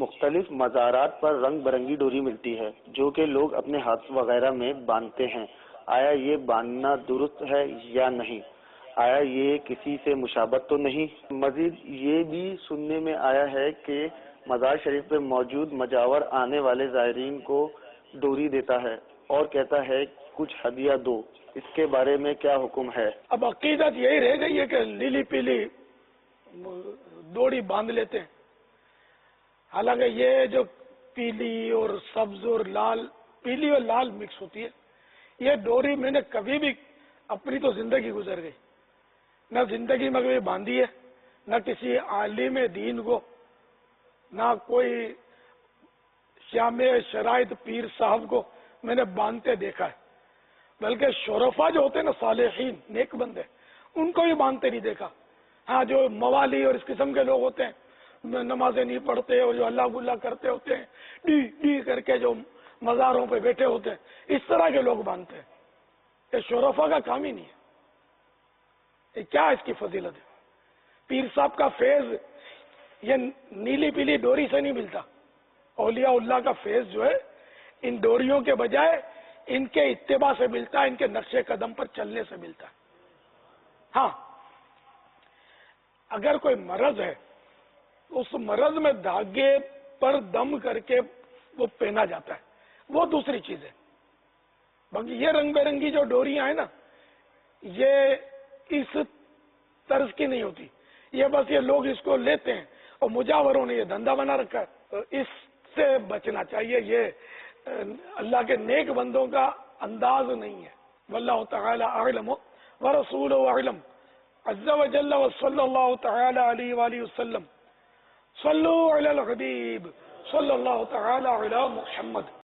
مختلف مزارات پر رنگ برنگی ڈوری ملتی ہے جو کہ لوگ اپنے ہاتھ وغیرہ میں باندھتے ہیں. آیا یہ باندھنا درست ہے یا نہیں؟ آیا یہ کسی سے مشابہت تو نہیں؟ مزید یہ بھی سننے میں آیا ہے کہ مزار شریف پہ موجود مجاور آنے والے زائرین کو ڈوری دیتا ہے اور کہتا ہے کچھ ہدیہ دو. اس کے بارے میں کیا حکم ہے؟ اب عقیدت یہی رہ گئی ہے کہ لیلی پیلی ڈوری باندھ لیتے ہیں. حالانکہ یہ جو پیلی اور سبز اور لال، پیلی اور لال مکس ہوتی ہے، یہ ڈوری میں نے کبھی بھی اپنی تو زندگی گزر گئی، نہ زندگی میں کبھی باندھی ہے، نہ کسی عالم دین کو، نہ کوئی جامع شرائط پیر صاحب کو میں نے باندھتے دیکھا ہے. بلکہ شرفا جو ہوتے ہیں نا، صالحین نیک بندے، ان کو بھی باندھتے نہیں دیکھا. ہاں جو موالی اور اس قسم کے لوگ ہوتے ہیں، نمازیں نہیں پڑھتے اور جو اللہ اللہ کرتے ہوتے ہیں، ڈی ڈی کر کے جو مزاروں پہ بیٹھے ہوتے ہیں، اس طرح کے لوگ باندھتے ہیں. یہ شرفا کا کام ہی نہیں ہے. یہ کیا اس کی فضیلت ہے؟ پیر صاحب کا فیض یہ نیلی پیلی ڈوری سے نہیں ملتا. اولیاء اللہ کا فیض جو ہے ان ڈوریوں کے بجائے ان کے اتباع سے ملتا ہے، ان کے نقش قدم پر چلنے سے ملتا ہے. ہاں اگر کوئی مرض ہے اس مرض میں دھاگے پر دم کر کے وہ پہنا جاتا ہے، وہ دوسری چیز ہے. باقی یہ رنگ برنگی جو ڈوریاں ہیں نا، یہ اس طرز کی نہیں ہوتی. یہ بس یہ لوگ اس کو لیتے ہیں اور مجاوروں نے یہ دھندا بنا رکھا ہے. تو اس سے بچنا چاہیے. یہ اللہ کے نیک بندوں کا انداز نہیں ہے. واللہ تعالی اعلم ورسولہ اعلم عز وجل وصلی اللہ تعالی علیہ وآلہ وسلم. صلو علی الحبیب صلی اللہ تعالی علی محمد.